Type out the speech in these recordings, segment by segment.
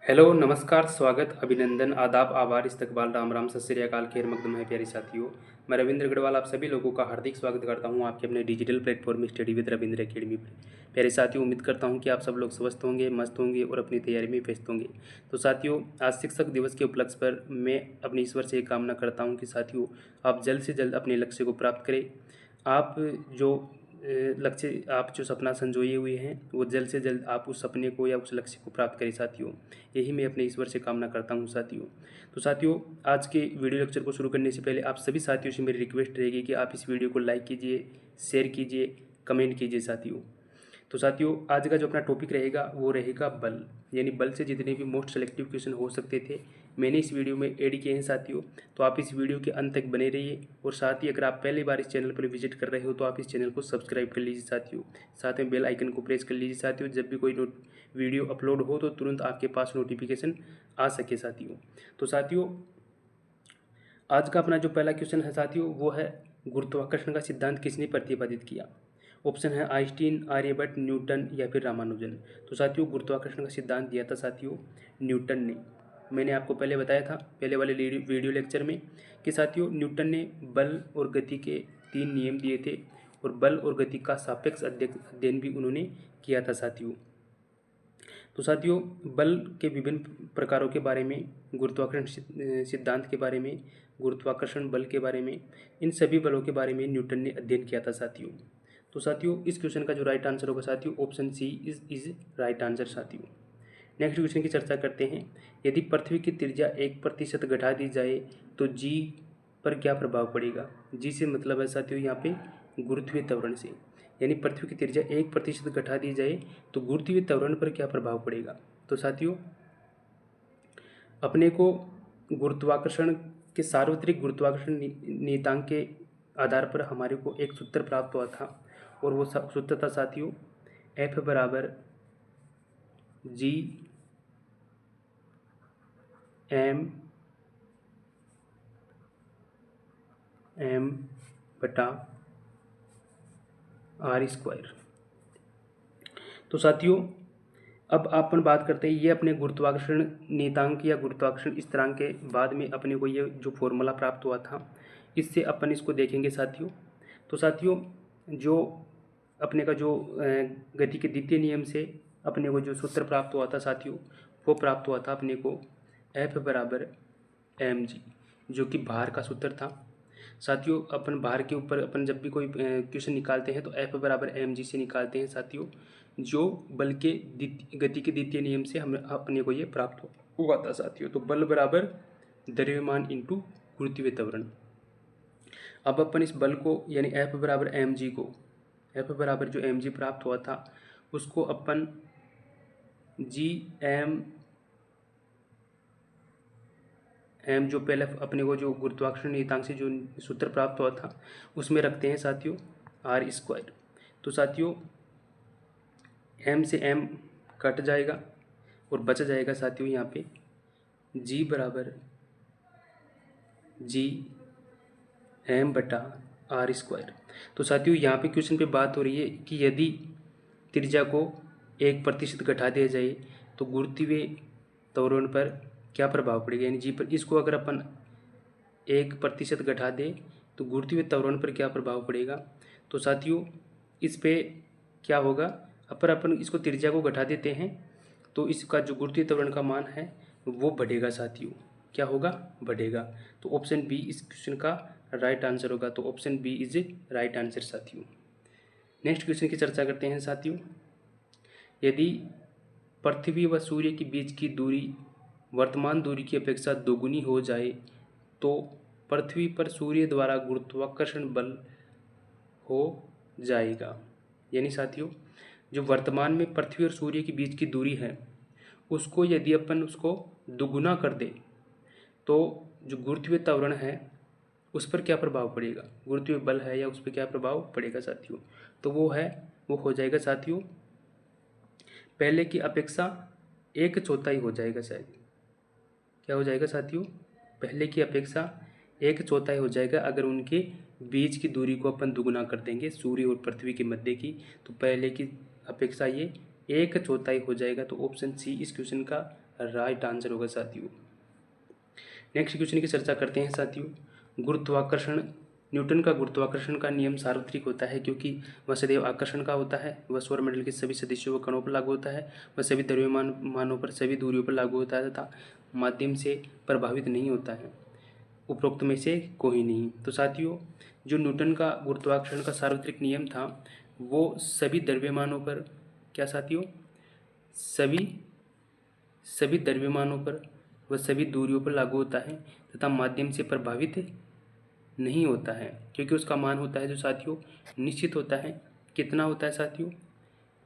Hello, नमस्कार, स्वागत, अभिनंदन, आदाब, आभार, इस्तकबाल, राम राम, सत श्री अकाल, खैर मकदम है प्यारे साथियों। मैं रविंद्र अग्रवाल आप सभी लोगों का हार्दिक स्वागत करता हूं आपके अपने digital platform study with Ravindra academy पर। प्यारे साथियों, उम्मीद करता हूं कि आप सब लोग स्वस्थ होंगे, मस्त होंगे और अपनी तैयारी में व्यस्त होंगे। तो साथियों, आज शिक्षक दिवस के उपलक्ष्य पर मैं अपने ईश्वर से एक कामना करता हूँ कि साथियों आप जल्द से जल्द अपने लक्ष्य को प्राप्त करें। आप जो लक्ष्य आप जो सपना संजोए हुए हैं वो जल्द से जल्द आप उस सपने को या उस लक्ष्य को प्राप्त करें साथियों। यही मैं अपने ईश्वर से कामना करता हूँ साथियों। तो साथियों, आज के वीडियो लेक्चर को शुरू करने से पहले आप सभी साथियों से मेरी रिक्वेस्ट रहेगी कि आप इस वीडियो को लाइक कीजिए, शेयर कीजिए, कमेंट कीजिए साथियों। तो साथियों, आज का जो अपना टॉपिक रहेगा वो रहेगा बल, यानी बल से जितने भी मोस्ट सेलेक्टिव क्वेश्चन हो सकते थे मैंने इस वीडियो में ऐड किए हैं साथियों। तो आप इस वीडियो के अंत तक बने रहिए और साथ ही अगर आप पहली बार इस चैनल पर विजिट कर रहे हो तो आप इस चैनल को सब्सक्राइब कर लीजिए साथियों। साथ में बेल आइकन को प्रेस कर लीजिए साथियों, जब भी कोई वीडियो अपलोड हो तो तुरंत आपके पास नोटिफिकेशन आ सके साथियों। तो साथियों, आज का अपना जो पहला क्वेश्चन है साथियों वो है गुरुत्वाकर्षण का सिद्धांत किसने प्रतिपादित किया। ऑप्शन है आइंस्टीन, आर्यभट्ट, न्यूटन या फिर रामानुजन। तो साथियों, गुरुत्वाकर्षण का सिद्धांत दिया था साथियों न्यूटन ने। मैंने आपको पहले बताया था पहले वाले वीडियो लेक्चर में कि साथियों न्यूटन ने बल और गति के 3 नियम दिए थे और बल और गति का सापेक्ष अध्ययन भी उन्होंने किया था साथियों। तो साथियों, बल के विभिन्न प्रकारों के बारे में, गुरुत्वाकर्षण सिद्धांत के बारे में, गुरुत्वाकर्षण बल के बारे में, इन सभी बलों के बारे में न्यूटन ने अध्ययन किया था साथियों। तो साथियों, इस क्वेश्चन का जो राइट आंसर होगा साथियों option C is right answer साथियों। नेक्स्ट क्वेश्चन की चर्चा करते हैं। यदि पृथ्वी की त्रिज्या 1% घटा दी जाए तो जी पर क्या प्रभाव पड़ेगा। जी से मतलब है साथियों यहाँ पे गुरुत्वीय त्वरण से, यानी पृथ्वी की त्रिज्या 1% घटा दी जाए तो गुरुत्वीय त्वरण पर क्या प्रभाव पड़ेगा। तो साथियों, अपने को गुरुत्वाकर्षण के सार्वत्रिक गुरुत्वाकर्षण नियतांक के आधार पर हमारे को एक सूत्र प्राप्त हुआ था और वो सूत्र था साथियों F बराबर जी एम बटा आर स्क्वायर। तो साथियों, अब अपन बात करते हैं ये अपने गुरुत्वाकर्षण नियतांक या गुरुत्वाकर्षण स्थिरांक के बाद में अपने को ये जो फॉर्मूला प्राप्त हुआ था इससे अपन इसको देखेंगे साथियों। तो साथियों, जो अपने का जो गति के द्वितीय नियम से अपने को जो सूत्र प्राप्त हुआ था साथियों वो प्राप्त हुआ था अपने को F बराबर mg, जो कि भार का सूत्र था साथियों। अपन भार के ऊपर अपन जब भी कोई क्वेश्चन निकालते हैं तो F बराबर mg से निकालते हैं साथियों, जो बल के गति के द्वितीय नियम से हम अपने को ये प्राप्त हुआ था साथियों। तो बल बराबर द्रव्यमान इंटू गुरुत्वीय त्वरण। अब अपन इस बल को यानी F बराबर mg को, F बराबर जो mg प्राप्त हुआ था उसको अपन जी एम जो पहले अपने को जो गुरुत्वाकर्षण नियतांक से जो सूत्र प्राप्त हुआ था उसमें रखते हैं साथियों आर स्क्वायर। तो साथियों, एम से एम कट जाएगा और बचा जाएगा साथियों यहाँ पे जी बराबर जी एम बटा आर स्क्वायर। तो साथियों, यहाँ पे क्वेश्चन पे बात हो रही है कि यदि त्रिज्या को 1% घटा दिया जाए तो गुरुत्वीय त्वरण पर क्या प्रभाव पड़ेगा, यानी जी पर। इसको अगर अपन 1% घटा दें तो गुरुत्वीय त्वरण पर क्या प्रभाव पड़ेगा। तो साथियों, इस पे क्या होगा, अपन इसको त्रिज्या को घटा देते हैं तो इसका जो गुरुत्वीय त्वरण का मान है वो बढ़ेगा साथियों। क्या होगा, बढ़ेगा। तो ऑप्शन बी इस क्वेश्चन का राइट आंसर होगा। तो option B is right answer साथियों। नेक्स्ट क्वेश्चन की चर्चा करते हैं साथियों। यदि पृथ्वी व सूर्य के बीच की दूरी वर्तमान दूरी की अपेक्षा दोगुनी हो जाए तो पृथ्वी पर सूर्य द्वारा गुरुत्वाकर्षण बल हो जाएगा। यानी साथियों, जो वर्तमान में पृथ्वी और सूर्य के बीच की दूरी है उसको यदि अपन उसको दुगुना कर दे तो जो गुरुत्वीय त्वरण है उस पर क्या प्रभाव पड़ेगा, गुरुत्वीय बल है या उस पर क्या प्रभाव पड़ेगा साथियों। तो वो हो जाएगा साथियों पहले की अपेक्षा 1/4 हो जाएगा शायद। क्या हो जाएगा साथियों, पहले की अपेक्षा 1/4 हो जाएगा अगर उनके बीच की दूरी को अपन दुगुना कर देंगे सूर्य और पृथ्वी के मध्य की, तो पहले की अपेक्षा ये 1/4 हो जाएगा। तो ऑप्शन सी इस क्वेश्चन का राइट आंसर होगा साथियों। नेक्स्ट क्वेश्चन की चर्चा करते हैं साथियों। गुरुत्वाकर्षण, न्यूटन का गुरुत्वाकर्षण का नियम सार्वत्रिक होता है क्योंकि वह सदैव आकर्षण का होता है, वह सौरमंडल के सभी सदस्यों व कणों पर लागू होता है, वह सभी द्रव्यमान मानों पर सभी दूरियों पर लागू होता है तथा माध्यम से प्रभावित नहीं होता है, उपरोक्त में से कोई नहीं। तो साथियों, जो न्यूटन का गुरुत्वाकर्षण का सार्वत्रिक नियम था वो सभी द्रव्यमानों पर, क्या साथियों, सभी द्रव्यमानों पर व सभी दूरियों पर लागू होता है तथा माध्यम से प्रभावित नहीं होता है, क्योंकि उसका मान होता है जो साथियों निश्चित होता है। कितना होता है साथियों?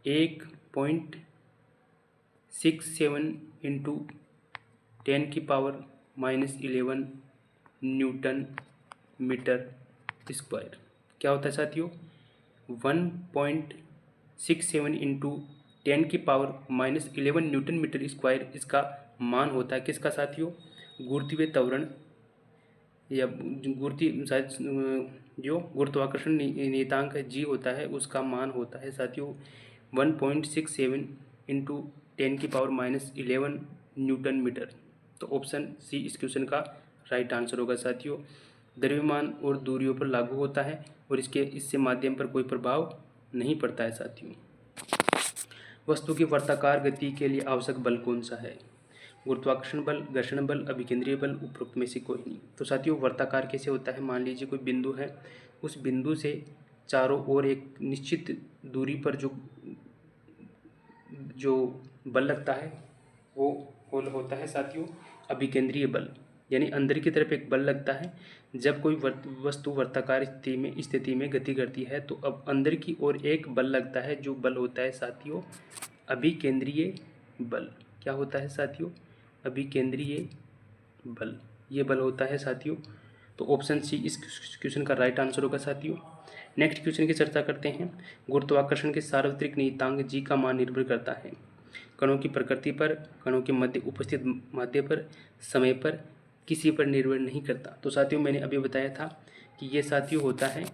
1.67 इंटू 10⁻⁻11 न्यूटन मीटर स्क्वायर। क्या होता है साथियों? 1.67 इंटू 10⁻⁻11 न्यूटन मीटर स्क्वायर इसका मान होता है। किसका साथियों? गुरुत्वीय त्वरण या जो गुरुत्वाकर्षण नियतांक जी होता है उसका मान होता है साथियों 1.67 इंटू 10⁻⁻11 न्यूटन मीटर। तो ऑप्शन सी इस क्वेश्चन का राइट आंसर होगा साथियों। द्रव्यमान और दूरियों पर लागू होता है और इससे माध्यम पर कोई प्रभाव नहीं पड़ता है साथियों। वस्तु की वर्ताकार गति के लिए आवश्यक बल कौन सा है? गुरुत्वाकर्षण बल, घर्षण बल, अभिकेंद्रीय बल, उपरोक्त में से कोई नहीं। तो साथियों, वर्ताकार कैसे होता है? मान लीजिए कोई बिंदु है, उस बिंदु से चारों ओर एक निश्चित दूरी पर जो बल लगता है वो होता है साथियों अभिकेंद्रीय बल, यानी अंदर की तरफ एक बल लगता है। जब कोई वस्तु वर्ताकार स्थिति में गति करती है तो अब अंदर की ओर एक बल लगता है, जो बल होता है साथियों अभिकेंद्रीय बल। क्या होता है साथियों? अभिकेंद्रीय बल, ये बल होता है साथियों। तो ऑप्शन सी इस क्वेश्चन का राइट आंसर होगा साथियों। नेक्स्ट क्वेश्चन की चर्चा करते हैं। गुरुत्वाकर्षण के सार्वत्रिक नियतांक जी का मान निर्भर करता है कणों की प्रकृति पर, कणों के मध्य उपस्थित माध्य पर, समय पर, किसी पर निर्भर नहीं करता। तो साथियों, मैंने अभी बताया था कि ये साथियों होता है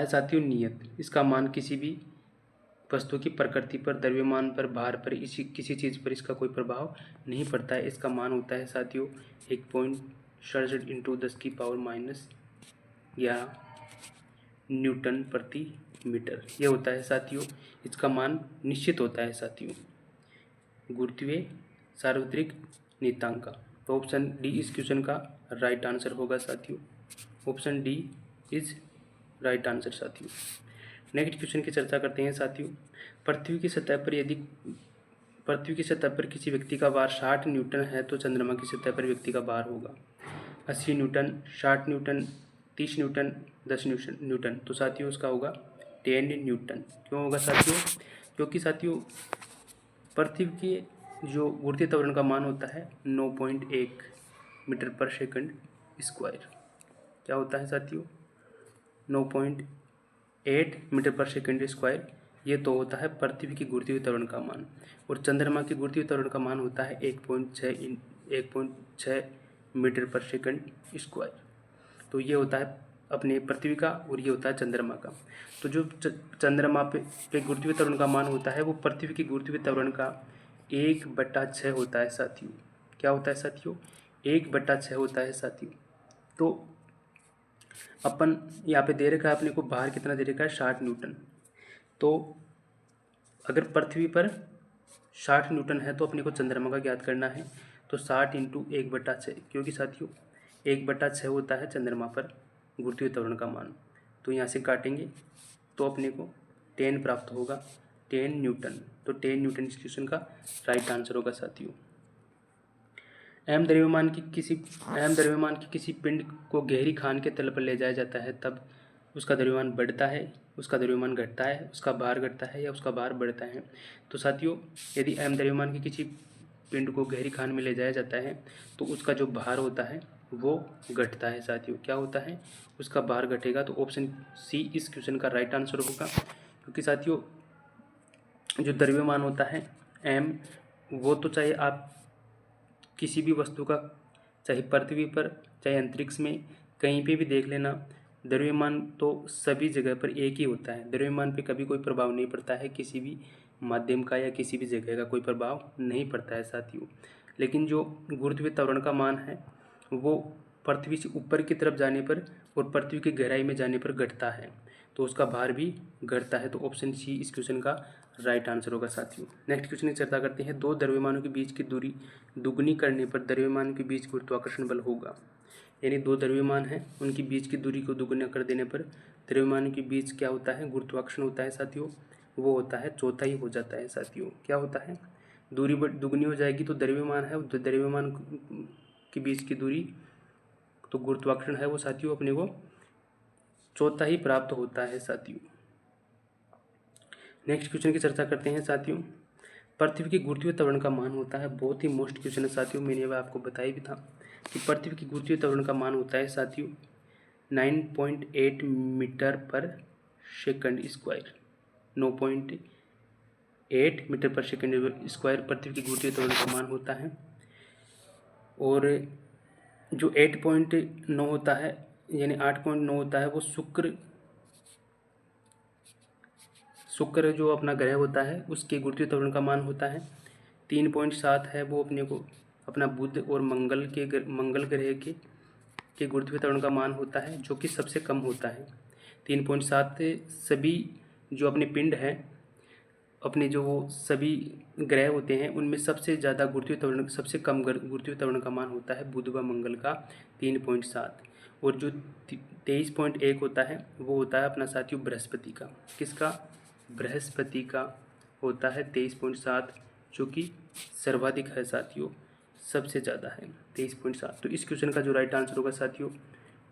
साथियों नियत। इसका मान किसी भी वस्तु की प्रकृति पर, द्रव्यमान पर, भार पर, किसी चीज़ पर इसका कोई प्रभाव नहीं पड़ता है। इसका मान होता है साथियों 1.67 इंटू 10⁻⁻11 न्यूटन प्रति मीटर। यह होता है साथियों, इसका मान निश्चित होता है साथियों गुरुत्वीय सार्वत्रिक नियतांक का। तो ऑप्शन डी इस क्वेश्चन का राइट आंसर होगा साथियों। Option D is right answer साथियों। नेक्स्ट क्वेश्चन की चर्चा करते हैं साथियों। पृथ्वी की सतह पर किसी व्यक्ति का भार 60 न्यूटन है तो चंद्रमा की सतह पर व्यक्ति का भार होगा 80 न्यूटन, 60 न्यूटन, 30 न्यूटन, 10 न्यूटन। तो साथियों उसका होगा 10 न्यूटन। क्यों होगा साथियों? क्योंकि साथियों पृथ्वी के जो गुरुत्वीय त्वरण का मान होता है 9.1 मीटर पर सेकंड स्क्वायर। क्या होता है साथियों? 9.8 मीटर पर सेकंड स्क्वायर। ये तो होता है पृथ्वी की गुरुत्वीय त्वरण का मान, और चंद्रमा की गुरुत्वीय त्वरण का मान होता है 1.6 मीटर पर सेकंड स्क्वायर। तो ये होता है अपने पृथ्वी का और ये होता है चंद्रमा का। तो जो चंद्रमा पे गुरुत्वीय त्वरण का मान होता है वो पृथ्वी की गुरुत्वीय त्वरण का 1/6 होता है साथियों। क्या होता है साथियों? 1/6 होता है साथियों। तो अपन यहाँ पे दे रखा है अपने को भार कितना दे रखा है 60 न्यूटन। तो अगर पृथ्वी पर 60 न्यूटन है तो अपने को चंद्रमा का ज्ञात करना है। तो 60 इंटू 1/6, क्योंकि साथियों 1/6 होता है चंद्रमा पर गुरुत्वीय त्वरण का मान। तो यहाँ से काटेंगे तो अपने को 10 प्राप्त होगा, 10 न्यूटन। तो 10 न्यूटन इस क्वेश्चन का राइट आंसर होगा साथियों। अहम द्रव्यमान की किसी पिंड को गहरी खान के तल पर ले जाया जाता है तब उसका द्रव्यमान बढ़ता है, उसका द्रव्यमान घटता है, उसका भार घटता है या उसका भार बढ़ता है। तो साथियों यदि अहम द्रव्यमान की किसी पिंड को गहरी खान में ले जाया जाता है तो उसका जो भार होता है वो घटता है साथियों। क्या होता है? उसका भार घटेगा। तो ऑप्शन सी इस क्वेश्चन का राइट आंसर होगा, क्योंकि साथियों जो द्रव्यमान होता है एम, वो तो चाहे आप किसी भी वस्तु का, चाहे पृथ्वी पर चाहे अंतरिक्ष में कहीं पे भी देख लेना, द्रव्यमान तो सभी जगह पर एक ही होता है। द्रव्यमान पे कभी कोई प्रभाव नहीं पड़ता है किसी भी माध्यम का या किसी भी जगह का कोई प्रभाव नहीं पड़ता है साथियों। लेकिन जो गुरुत्वीय त्वरण का मान है वो पृथ्वी से ऊपर की तरफ जाने पर और पृथ्वी की गहराई में जाने पर घटता है, तो उसका भार भी घटता है। तो ऑप्शन सी इस क्वेश्चन का राइट आंसर होगा साथियों। नेक्स्ट क्वेश्चन की चर्चा करते हैं। दो द्रव्यमानों के बीच की दूरी दुगनी करने पर द्रव्यमान के बीच गुरुत्वाकर्षण बल होगा। यानी दो द्रव्यमान हैं, उनकी बीच की दूरी को दुगना कर देने पर द्रव्यमानों के बीच क्या होता है, गुरुत्वाकर्षण होता है साथियों। वो होता है चौथाई हो जाता है साथियों। क्या होता है, दूरी दुगनी हो जाएगी तो द्रव्यमान है, द्रव्यमान के बीच की दूरी तो गुरुत्वाकर्षण है वो साथियों अपने को चौथा ही प्राप्त होता है साथियों। नेक्स्ट क्वेश्चन की चर्चा करते हैं साथियों। पृथ्वी की गुरुत्वीय त्वरण का मान होता है, बहुत ही मोस्ट क्वेश्चन है साथियों, मैंने वह आपको बताया भी था कि पृथ्वी की गुरुत्वीय त्वरण का मान होता है साथियों 9.8 मीटर पर सेकंड स्क्वायर। 9.8 मीटर पर सेकंड स्क्वायर पृथ्वी की गुरुत्वीय त्वरण का मान होता है। और जो 8.9 होता है यानी 8.9 होता है वो शुक्र जो अपना ग्रह होता है उसके गुरुत्वीय त्वरण का मान होता है। 3.7 है वो अपने को अपना बुध और मंगल ग्रह के गुरुत्वीय त्वरण का मान होता है, जो कि सबसे कम होता है। 3.7 सभी जो अपने पिंड हैं, अपने जो वो सभी ग्रह होते हैं उनमें सबसे ज़्यादा गुरुत्वीय त्वरण, सबसे कम गुरुत्वीय त्वरण का मान होता है बुध व मंगल का 3.7। और जो 23.1 होता है वो होता है अपना साथियों बृहस्पति का। किसका, बृहस्पति का होता है 23.7, जो कि सर्वाधिक है साथियों, सबसे ज़्यादा है 23.7। तो इस क्वेश्चन का जो राइट आंसर होगा साथियों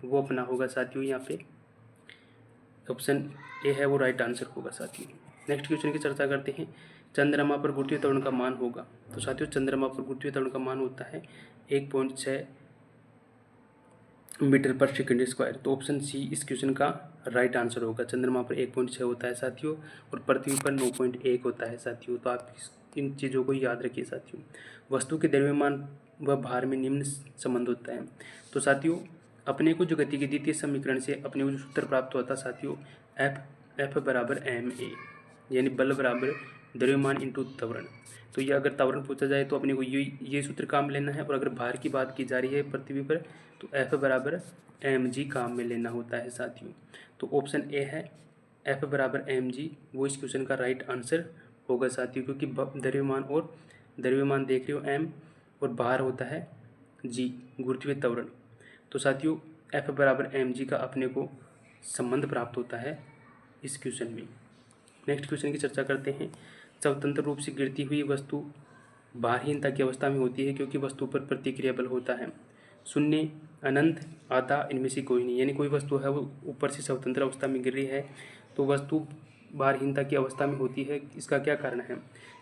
वो अपना होगा साथियों यहाँ पे ऑप्शन ए है वो राइट आंसर होगा साथियों। नेक्स्ट क्वेश्चन की चर्चा करते हैं। चंद्रमा पर गुरुत्वीय त्वरण का मान होगा। तो साथियों चंद्रमा पर गुरुत्वीय त्वरण का मान होता है 1.6 मीटर पर सेकंड स्क्वायर। तो ऑप्शन सी इस क्वेश्चन का राइट आंसर होगा। चंद्रमा पर 1.6 होता है साथियों और पृथ्वी पर 9.1 होता है साथियों। तो आप इन चीज़ों को याद रखिए साथियों। वस्तु के द्रव्यमान व भार में निम्न संबंध होता है। तो साथियों अपने को जो गति के द्वितीय समीकरण से अपने को जो सूत्र प्राप्त होता है साथियों F बराबर ma, यानी बल बराबर द्रव्यमान इंटू त्वरण। तो ये अगर त्वरण पूछा जाए तो अपने को ये सूत्र काम लेना है, और अगर भार की बात की जा रही है पृथ्वी पर तो F बराबर mg काम में लेना होता है साथियों। तो ऑप्शन ए है F बराबर mg, वो इस क्वेश्चन का राइट आंसर होगा साथियों, क्योंकि द्रव्यमान देख रहे हो m और भार होता है g, गुरुत्वीय त्वरण। तो साथियों F बराबर mg का अपने को संबंध प्राप्त होता है इस क्वेश्चन में। नेक्स्ट क्वेश्चन की चर्चा करते हैं। स्वतंत्र रूप से गिरती हुई वस्तु भारहीनता की अवस्था में होती है क्योंकि वस्तु पर प्रतिक्रिया बल होता है। शून्य, अनंत, आधा, इनमें से कोई नहीं। यानी कोई वस्तु है वो ऊपर से स्वतंत्र अवस्था में गिर रही है तो वस्तु भारहीनता की अवस्था में होती है। इसका क्या कारण है,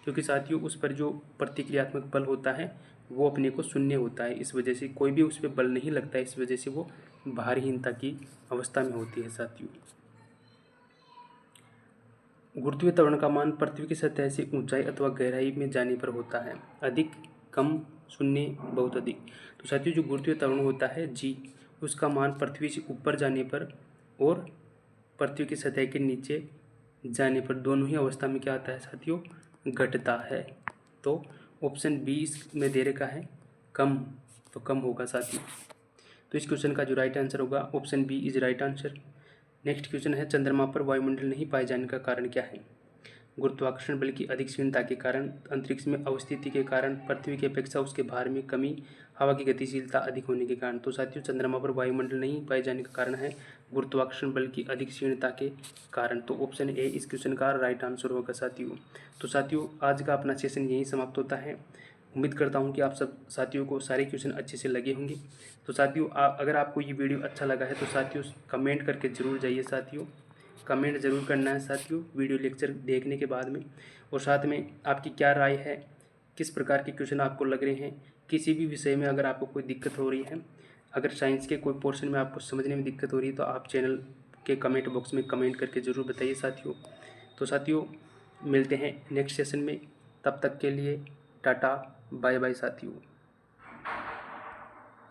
क्योंकि साथियों उस पर जो प्रतिक्रियात्मक बल होता है वो अपने को शून्य होता है। इस वजह से कोई भी उस पर बल नहीं लगता है, इस वजह से वो भारहीनता की अवस्था में होती है साथियों। गुरुत्वीय त्वरण का मान पृथ्वी की सतह से ऊंचाई अथवा गहराई में जाने पर होता है। अधिक, कम, शून्य, बहुत अधिक। तो साथियों जो गुरुत्वीय त्वरण होता है जी, उसका मान पृथ्वी से ऊपर जाने पर और पृथ्वी की सतह के नीचे जाने पर दोनों ही अवस्था में क्या आता है साथियों, घटता है। तो ऑप्शन बी इसमें दे रखा है कम, तो कम होगा साथियों। तो इस क्वेश्चन का जो राइट आंसर होगा option B is right answer. Next question है। चंद्रमा पर वायुमंडल नहीं पाए जाने का कारण क्या है। गुरुत्वाकर्षण बल की अधिक क्षीणता के कारण, अंतरिक्ष में अवस्थिति के कारण, पृथ्वी की अपेक्षा उसके भार में कमी, हवा की गतिशीलता अधिक होने के कारण। तो साथियों चंद्रमा पर वायुमंडल नहीं पाए जाने का कारण है गुरुत्वाकर्षण बल की अधिक क्षीणता के कारण। तो ऑप्शन ए इस क्वेश्चन का राइट आंसर होगा साथियों। तो साथियों आज का अपना सेशन यहीं समाप्त होता है। उम्मीद करता हूं कि आप सब साथियों को सारे क्वेश्चन अच्छे से लगे होंगे। तो साथियों अगर आपको ये वीडियो अच्छा लगा है तो साथियों कमेंट करके ज़रूर जाइए साथियों, कमेंट ज़रूर करना है साथियों वीडियो लेक्चर देखने के बाद में। और साथ में आपकी क्या राय है, किस प्रकार के क्वेश्चन आपको लग रहे हैं, किसी भी विषय में अगर आपको कोई दिक्कत हो रही है, अगर साइंस के कोई पोर्शन में आपको समझने में दिक्कत हो रही है तो आप चैनल के कमेंट बॉक्स में कमेंट करके ज़रूर बताइए साथियों। तो साथियों मिलते हैं नेक्स्ट सेशन में, तब तक के लिए टाटा बाय बाय साथियों।